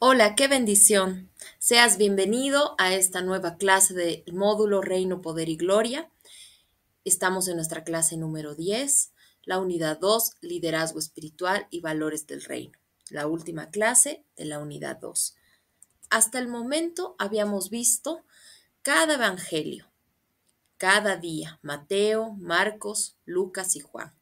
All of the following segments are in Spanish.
Hola, qué bendición. Seas bienvenido a esta nueva clase del módulo Reino, Poder y Gloria. Estamos en nuestra clase número 10, la unidad 2, Liderazgo Espiritual y Valores del Reino, la última clase de la unidad 2. Hasta el momento habíamos visto cada evangelio, cada día, Mateo, Marcos, Lucas y Juan.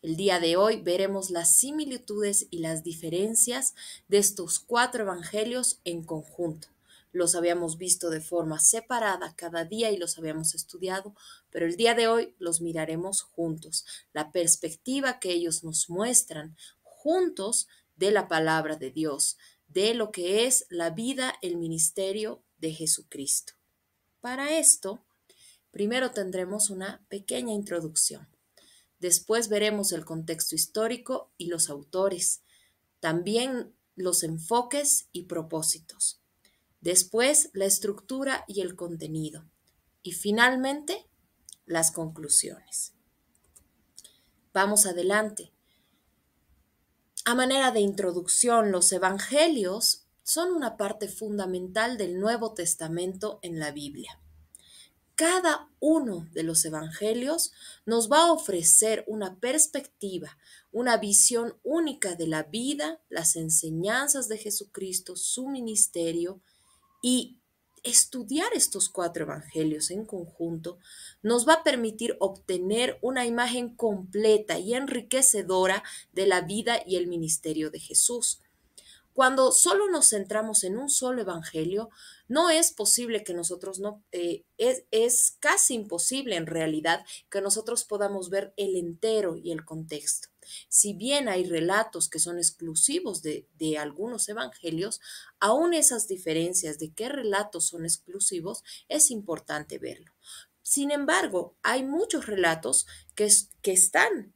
El día de hoy veremos las similitudes y las diferencias de estos cuatro evangelios en conjunto. Los habíamos visto de forma separada cada día y los habíamos estudiado, pero el día de hoy los miraremos juntos. La perspectiva que ellos nos muestran juntos de la palabra de Dios, de lo que es la vida, el ministerio de Jesucristo. Para esto, primero tendremos una pequeña introducción. Después veremos el contexto histórico y los autores, también los enfoques y propósitos. Después la estructura y el contenido. Y finalmente las conclusiones. Vamos adelante. A manera de introducción, los evangelios son una parte fundamental del Nuevo Testamento en la Biblia. Cada uno de los evangelios nos va a ofrecer una perspectiva, una visión única de la vida, las enseñanzas de Jesucristo, su ministerio, y estudiar estos cuatro evangelios en conjunto nos va a permitir obtener una imagen completa y enriquecedora de la vida y el ministerio de Jesús. Cuando solo nos centramos en un solo evangelio, no es posible que nosotros es casi imposible en realidad que nosotros podamos ver el entero y el contexto. Si bien hay relatos que son exclusivos de algunos evangelios, aún esas diferencias de qué relatos son exclusivos es importante verlo. Sin embargo, hay muchos relatos que están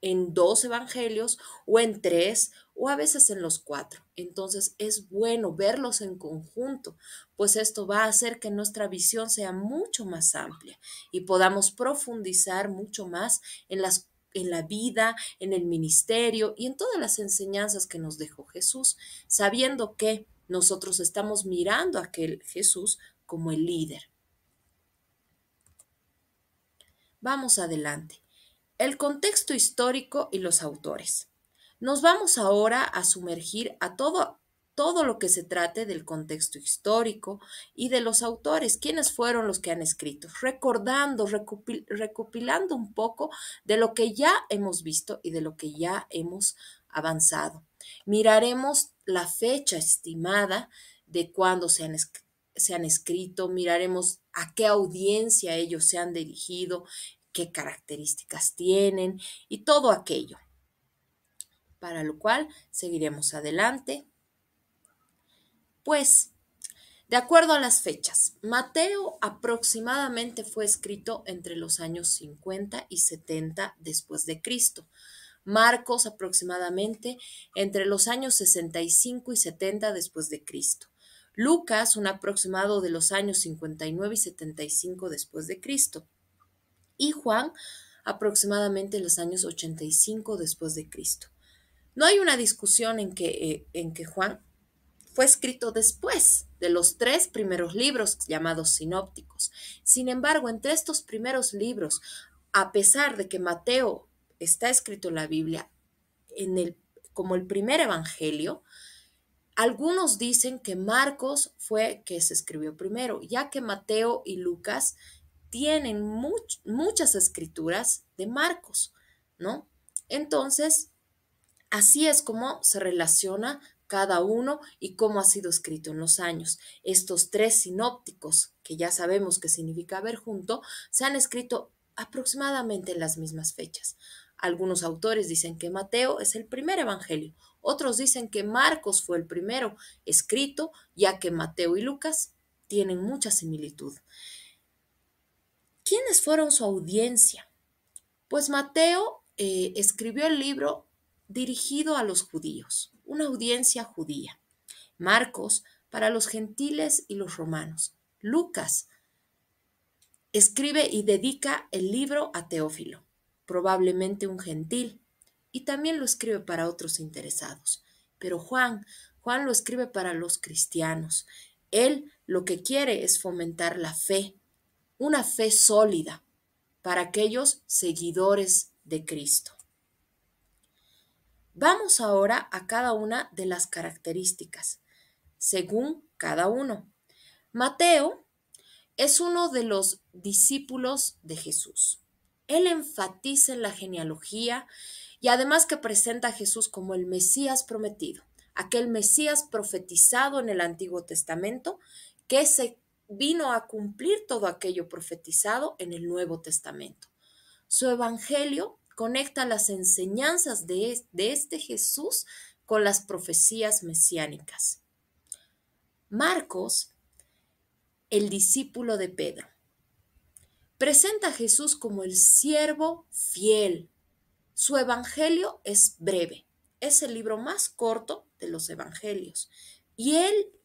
en dos evangelios o en tres o a veces en los cuatro. Entonces es bueno verlos en conjunto, pues esto va a hacer que nuestra visión sea mucho más amplia y podamos profundizar mucho más en la vida, en el ministerio y en todas las enseñanzas que nos dejó Jesús, sabiendo que nosotros estamos mirando a aquel Jesús como el líder. Vamos adelante. El contexto histórico y los autores. Nos vamos ahora a sumergir a todo lo que se trate del contexto histórico y de los autores, quiénes fueron los que han escrito, recordando, recopilando un poco de lo que ya hemos visto y de lo que ya hemos avanzado. Miraremos la fecha estimada de cuándo se han escrito, miraremos a qué audiencia ellos se han dirigido, qué características tienen y todo aquello. Para lo cual seguiremos adelante. Pues, de acuerdo a las fechas, Mateo aproximadamente fue escrito entre los años 50 y 70 después de Cristo. Marcos aproximadamente entre los años 65 y 70 después de Cristo. Lucas un aproximado de los años 59 y 75 después de Cristo. Y Juan aproximadamente en los años 85 después de Cristo. No hay una discusión en que Juan fue escrito después de los tres primeros libros llamados sinópticos. Sin embargo, entre estos primeros libros, a pesar de que Mateo está escrito en la Biblia como el primer evangelio, algunos dicen que Marcos fue que se escribió primero, ya que Mateo y Lucas tienen muchas escrituras de Marcos, ¿no? Entonces, así es como se relaciona cada uno y cómo ha sido escrito en los años. Estos tres sinópticos, que ya sabemos qué significa ver junto, se han escrito aproximadamente en las mismas fechas. Algunos autores dicen que Mateo es el primer evangelio, otros dicen que Marcos fue el primero escrito, ya que Mateo y Lucas tienen mucha similitud. ¿Quiénes fueron su audiencia? Pues Mateo escribió el libro dirigido a los judíos, una audiencia judía. Marcos para los gentiles y los romanos. Lucas escribe y dedica el libro a Teófilo, probablemente un gentil, y también lo escribe para otros interesados. Pero Juan lo escribe para los cristianos. Él lo que quiere es fomentar la fe, una fe sólida para aquellos seguidores de Cristo. Vamos ahora a cada una de las características, según cada uno. Mateo es uno de los discípulos de Jesús. Él enfatiza en la genealogía y además que presenta a Jesús como el Mesías prometido, aquel Mesías profetizado en el Antiguo Testamento que se vino a cumplir todo aquello profetizado en el Nuevo Testamento. Su evangelio conecta las enseñanzas de este Jesús con las profecías mesiánicas. Marcos, el discípulo de Pedro, presenta a Jesús como el siervo fiel. Su evangelio es breve, es el libro más corto de los evangelios.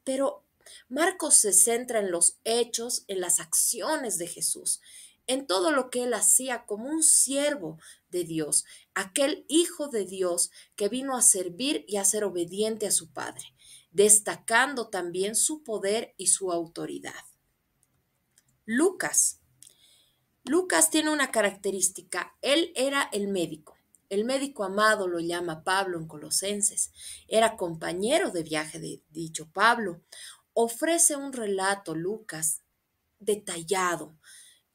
Pero Marcos se centra en los hechos, en las acciones de Jesús, en todo lo que él hacía como un siervo de Dios, aquel hijo de Dios que vino a servir y a ser obediente a su Padre, destacando también su poder y su autoridad. Lucas tiene una característica, él era el médico amado lo llama Pablo en Colosenses, era compañero de viaje de dicho Pablo, ofrece un relato, Lucas, detallado,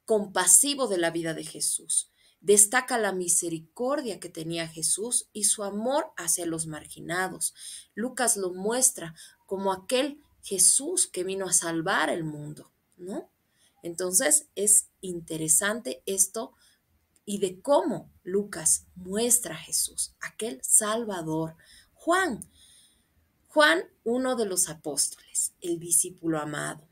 compasivo de la vida de Jesús, destaca la misericordia que tenía Jesús y su amor hacia los marginados. Lucas lo muestra como aquel Jesús que vino a salvar el mundo, ¿no? Entonces es interesante esto y de cómo Lucas muestra a Jesús, aquel Salvador. Juan, uno de los apóstoles, el discípulo amado.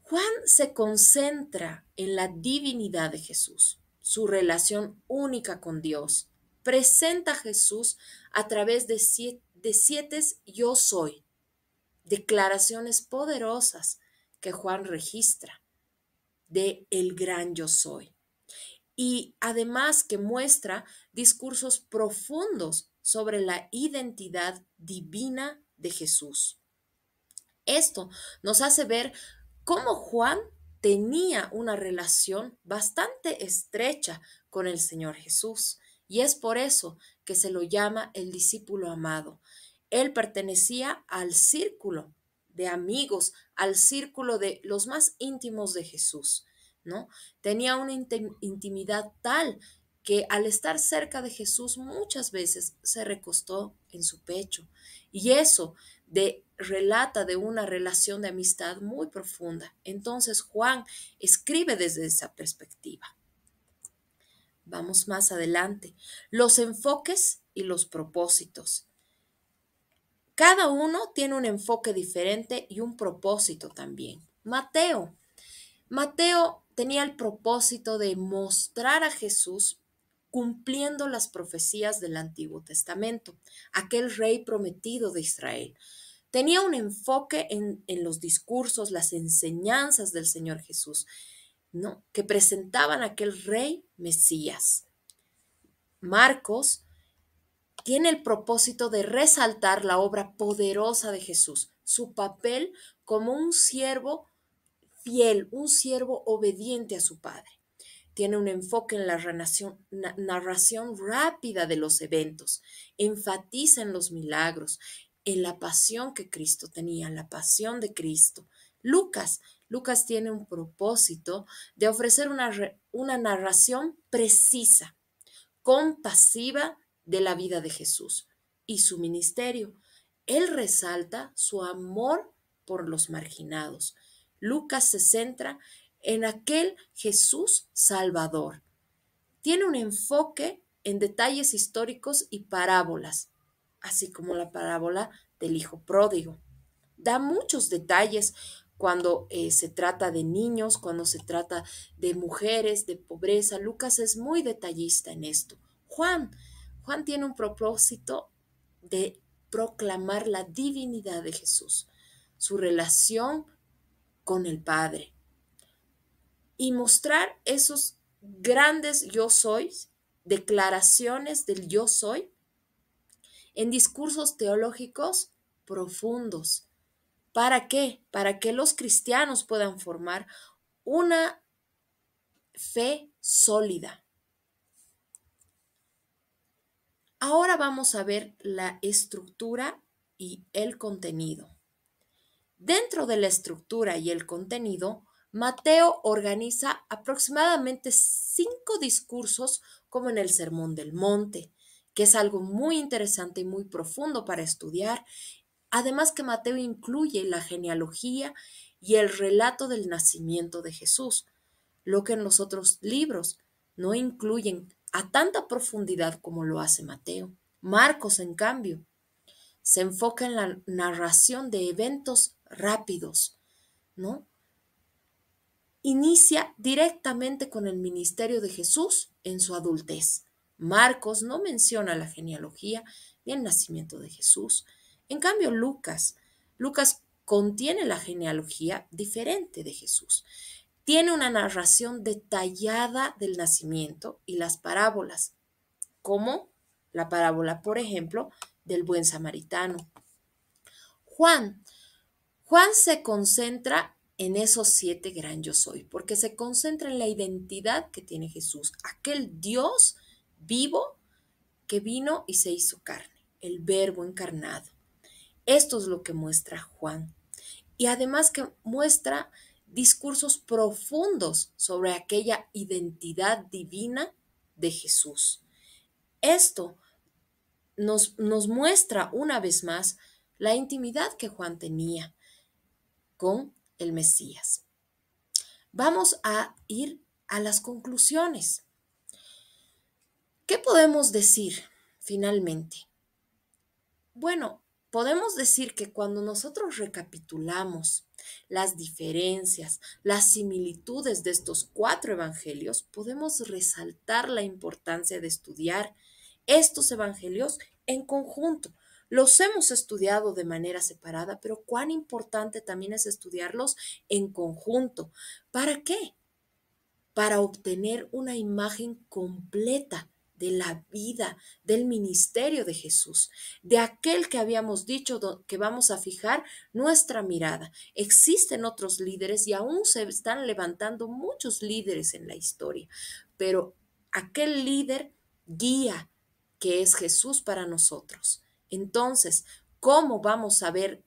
Juan se concentra en la divinidad de Jesús, su relación única con Dios. Presenta a Jesús a través de siete yo soy, declaraciones poderosas que Juan registra de el gran yo soy. Y además que muestra discursos profundos sobre la identidad divina de Jesús. Esto nos hace ver cómo Juan tenía una relación bastante estrecha con el Señor Jesús y es por eso que se lo llama el discípulo amado. Él pertenecía al círculo de amigos, al círculo de los más íntimos de Jesús, ¿no? Tenía una intimidad tal que al estar cerca de Jesús muchas veces se recostó en su pecho. Y eso relata de una relación de amistad muy profunda. Entonces Juan escribe desde esa perspectiva. Vamos más adelante. Los enfoques y los propósitos. Cada uno tiene un enfoque diferente y un propósito también. Mateo tenía el propósito de mostrar a Jesús cumpliendo las profecías del Antiguo Testamento, aquel rey prometido de Israel. Tenía un enfoque en los discursos, las enseñanzas del Señor Jesús, ¿no? Que presentaban a aquel rey Mesías. Marcos tiene el propósito de resaltar la obra poderosa de Jesús, su papel como un siervo fiel, un siervo obediente a su Padre. Tiene un enfoque en la narración rápida de los eventos, enfatiza en los milagros, en la pasión que Cristo tenía, la pasión de Cristo. Lucas tiene un propósito de ofrecer una narración precisa, compasiva de la vida de Jesús y su ministerio. Él resalta su amor por los marginados. Lucas se centra en aquel Jesús Salvador. Tiene un enfoque en detalles históricos y parábolas, así como la parábola del hijo pródigo. Da muchos detalles cuando se trata de niños, cuando se trata de mujeres, de pobreza. Lucas es muy detallista en esto. Juan tiene un propósito de proclamar la divinidad de Jesús, su relación con el Padre y mostrar esos grandes yo soy, declaraciones del yo soy en discursos teológicos profundos. ¿Para qué? Para que los cristianos puedan formar una fe sólida. Ahora vamos a ver la estructura y el contenido. Dentro de la estructura y el contenido, Mateo organiza aproximadamente 5 discursos como en el Sermón del Monte, que es algo muy interesante y muy profundo para estudiar. Además que Mateo incluye la genealogía y el relato del nacimiento de Jesús, lo que en los otros libros no incluyen a tanta profundidad como lo hace Mateo. Marcos, en cambio, se enfoca en la narración de eventos rápidos, ¿no? Inicia directamente con el ministerio de Jesús en su adultez. Marcos no menciona la genealogía ni el nacimiento de Jesús. En cambio, Lucas contiene la genealogía diferente de Jesús. Tiene una narración detallada del nacimiento y las parábolas, como la parábola, por ejemplo, del buen samaritano. Juan se concentra en esos 7 gran yo soy, porque se concentra en la identidad que tiene Jesús, aquel Dios vivo que vino y se hizo carne, el verbo encarnado. Esto es lo que muestra Juan. Y además que muestra discursos profundos sobre aquella identidad divina de Jesús. Esto nos muestra una vez más la intimidad que Juan tenía con el Mesías. Vamos a ir a las conclusiones. ¿Qué podemos decir finalmente? Bueno, podemos decir que cuando nosotros recapitulamos las diferencias, las similitudes de estos 4 evangelios, podemos resaltar la importancia de estudiar estos evangelios en conjunto. Los hemos estudiado de manera separada, pero cuán importante también es estudiarlos en conjunto. ¿Para qué? Para obtener una imagen completa de la vida, del ministerio de Jesús, de aquel que habíamos dicho que vamos a fijar nuestra mirada. Existen otros líderes y aún se están levantando muchos líderes en la historia, pero aquel líder guía que es Jesús para nosotros. Entonces, ¿cómo vamos a ver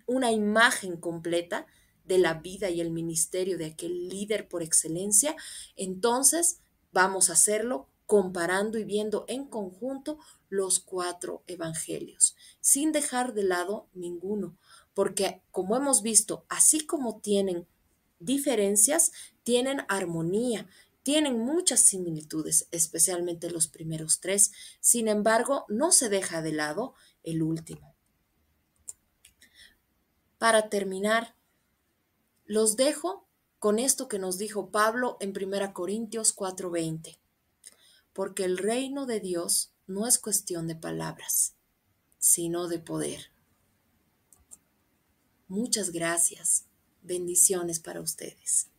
una imagen completa de la vida y el ministerio de aquel líder por excelencia? Entonces vamos a hacerlo comparando y viendo en conjunto los 4 evangelios, sin dejar de lado ninguno, porque como hemos visto, así como tienen diferencias, tienen armonía, tienen muchas similitudes, especialmente los primeros 3. Sin embargo, no se deja de lado el último. Para terminar, los dejo con esto que nos dijo Pablo en 1 Corintios 4:20, porque el reino de Dios no es cuestión de palabras, sino de poder. Muchas gracias. Bendiciones para ustedes.